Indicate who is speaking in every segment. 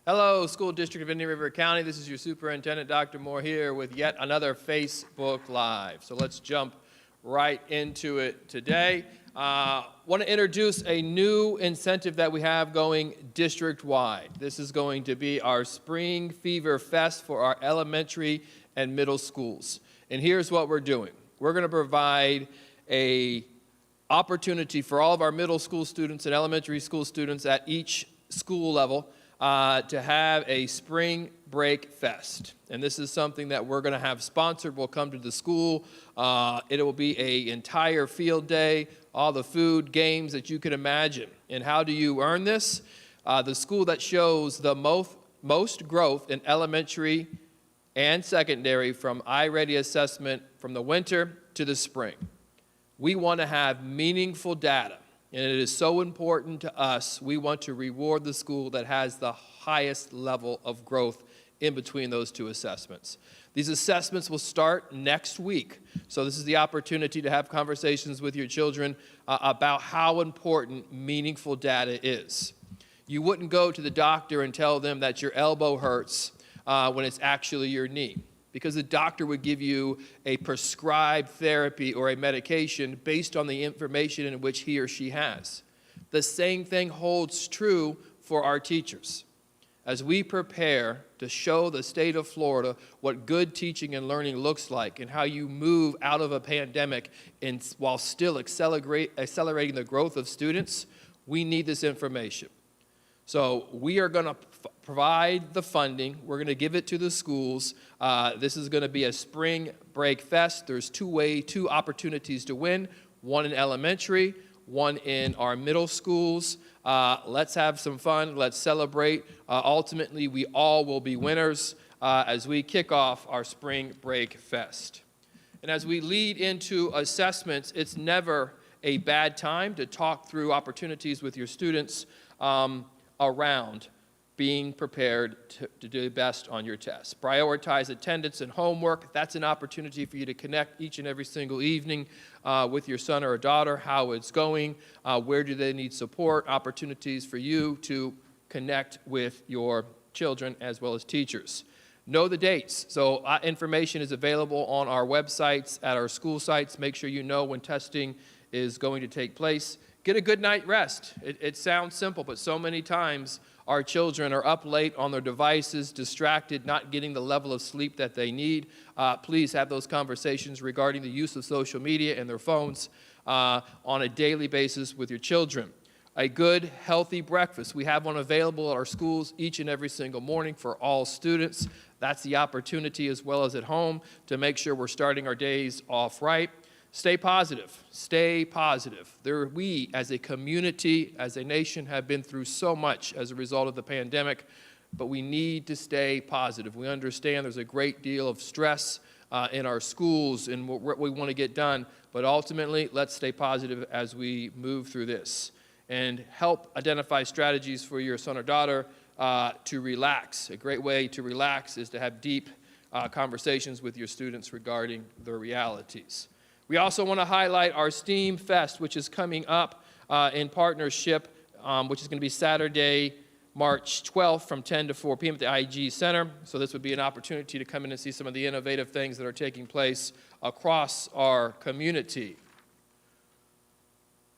Speaker 1: Hello, School District of Indian River County. This is your Superintendent, Dr. Moore, here with yet another Facebook Live. So let's jump right into it today. Want to introduce a new incentive that we have going district-wide. This is going to be our Spring Fever Fest for our elementary and middle schools. And here's what we're doing. We're going to provide an opportunity for all of our middle school students and elementary school students at each school level to have a spring break fest. And this is something that we're going to have sponsored. We'll come to the school. It will be an entire field day, all the food, games that you can imagine. And how do you earn this? The school that shows the most growth in elementary and secondary from iReady assessment from the winter to the spring. We want to have meaningful data. And it is so important to us. We want to reward the school that has the highest level of growth in between those two assessments. These assessments will start next week. So this is the opportunity to have conversations with your children about how important meaningful data is. You wouldn't go to the doctor and tell them that your elbow hurts when it's actually your knee, because the doctor would give you a prescribed therapy or a medication based on the information in which he or she has. The same thing holds true for our teachers. As we prepare to show the state of Florida what good teaching and learning looks like and how you move out of a pandemic while still accelerating the growth of students, we need this information. So we are going to provide the funding. We're going to give it to the schools. This is going to be a spring break fest. There's two opportunities to win, one in elementary, one in our middle schools. Let's have some fun. Let's celebrate. Ultimately, we all will be winners as we kick off our spring break fest. And as we lead into assessments, it's never a bad time to talk through opportunities with your students around being prepared to do the best on your tests. Prioritize attendance and homework. That's an opportunity for you to connect each and every single evening with your son or daughter, how it's going, where do they need support, opportunities for you to connect with your children as well as teachers. Know the dates. So information is available on our websites, at our school sites. Make sure you know when testing is going to take place. Get a good night rest. It sounds simple, but so many times our children are up late on their devices, distracted, not getting the level of sleep that they need. Please have those conversations regarding the use of social media and their phones on a daily basis with your children. A good, healthy breakfast. We have one available at our schools each and every single morning for all students. That's the opportunity, as well as at home, to make sure we're starting our days off right. Stay positive. Stay positive. We, as a community, as a nation, have been through so much as a result of the pandemic, but we need to stay positive. We understand there's a great deal of stress in our schools and what we want to get done, but ultimately, let's stay positive as we move through this and help identify strategies for your son or daughter to relax. A great way to relax is to have deep conversations with your students regarding their realities. We also want to highlight our STEAM Fest, which is coming up in partnership, which is going to be Saturday, March 12th from 10 to 4 p.m. at the IG Center. So this would be an opportunity to come in and see some of the innovative things that are taking place across our community.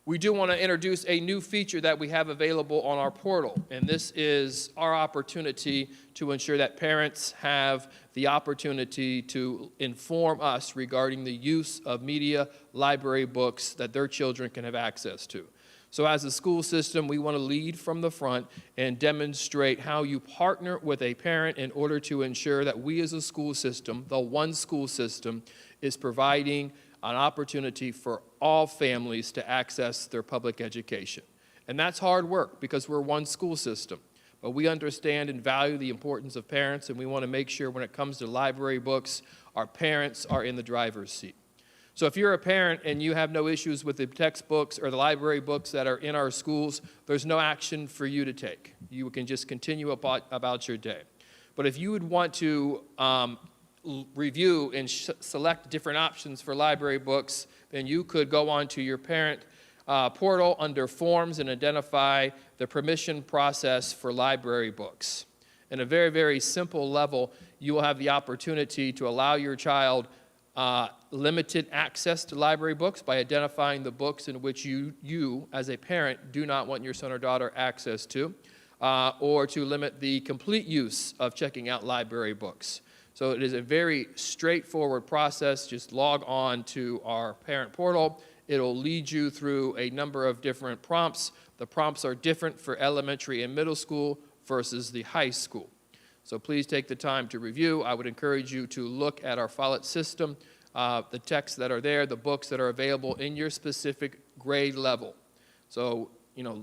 Speaker 1: We do want to introduce a new feature that we have available on our portal, and this is our opportunity to ensure that parents have the opportunity to inform us regarding the use of media library books that their children can have access to. So as a school system, we want to lead from the front and demonstrate how you partner with a parent in order to ensure that we as a school system, the one school system, is providing an opportunity for all families to access their public education. And that's hard work because we're one school system. But we understand and value the importance of parents, and we want to make sure when it comes to library books, our parents are in the driver's seat. So if you're a parent and you have no issues with the textbooks or the library books that are in our schools, there's no action for you to take. You can just continue about your day. But if you would want to review and select different options for library books, then you could go on to your parent portal under Forms and identify the permission process for library books. In a very, very simple level, you will have the opportunity to allow your child limited access to library books by identifying the books in which you, as a parent, do not want your son or daughter access to, or to limit the complete use of checking out library books. So it is a very straightforward process. Just log on to our parent portal. It'll lead you through a number of different prompts. The prompts are different for elementary and middle school versus the high school. So please take the time to review. I would encourage you to look at our Follett system, the texts that are there, the books that are available in your specific grade level. So,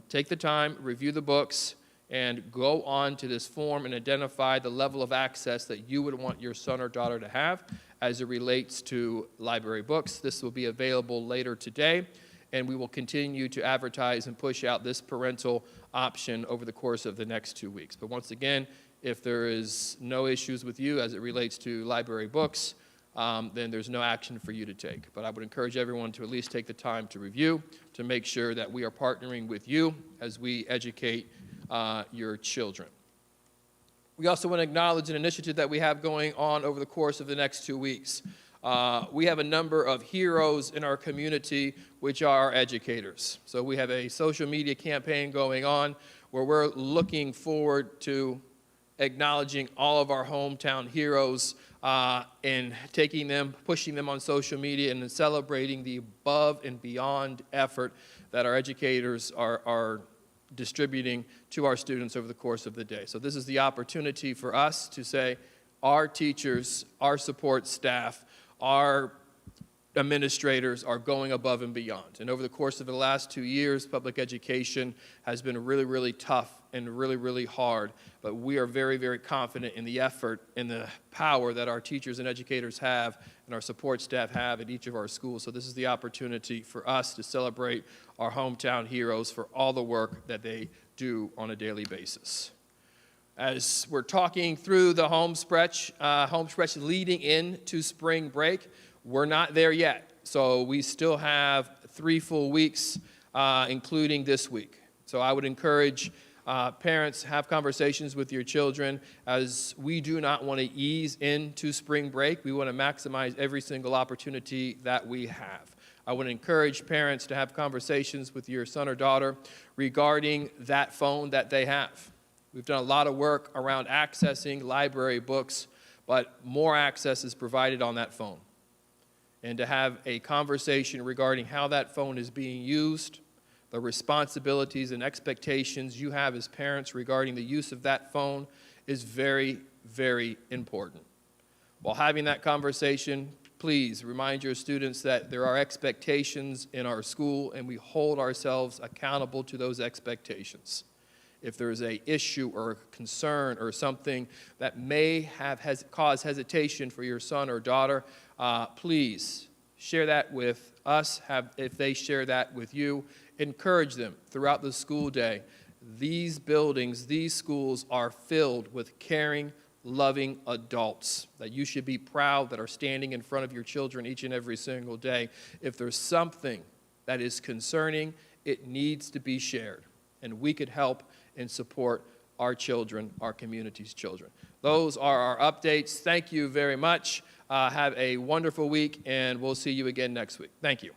Speaker 1: take the time, review the books, and go on to this form and identify the level of access that you would want your son or daughter to have as it relates to library books. This will be available later today, and we will continue to advertise and push out this parental option over the course of the next 2 weeks. But once again, if there is no issues with you as it relates to library books, then there's no action for you to take. But I would encourage everyone to at least take the time to review, to make sure that we are partnering with you as we educate your children. We also want to acknowledge an initiative that we have going on over the course of the next 2 weeks. We have a number of heroes in our community which are educators. So we have a social media campaign going on where we're looking forward to acknowledging all of our hometown heroes and taking them, pushing them on social media and celebrating the above and beyond effort that our educators are distributing to our students over the course of the day. So this is the opportunity for us to say our teachers, our support staff, our administrators are going above and beyond. And over the course of the last 2 years, public education has been really, really tough and really, really hard. But we are very, very confident in the effort and the power that our teachers and educators have and our support staff have at each of our schools. So this is the opportunity for us to celebrate our hometown heroes for all the work that they do on a daily basis. As we're talking through the home stretch leading into spring break, we're not there yet. So we still have 3 full weeks, including this week. So I would encourage parents, have conversations with your children, as we do not want to ease into spring break. We want to maximize every single opportunity that we have. I would encourage parents to have conversations with your son or daughter regarding that phone that they have. We've done a lot of work around accessing library books, but more access is provided on that phone. And to have a conversation regarding how that phone is being used, the responsibilities and expectations you have as parents regarding the use of that phone is very, very important. While having that conversation, please remind your students that there are expectations in our school and we hold ourselves accountable to those expectations. If there is an issue or a concern or something that may have caused hesitation for your son or daughter, please share that with us. If they share that with you, encourage them throughout the school day. These buildings, these schools are filled with caring, loving adults that you should be proud that are standing in front of your children each and every single day. If there's something that is concerning, it needs to be shared. And we could help and support our children, our community's children. Those are our updates. Thank you very much. Have a wonderful week, and we'll see you again next week. Thank you.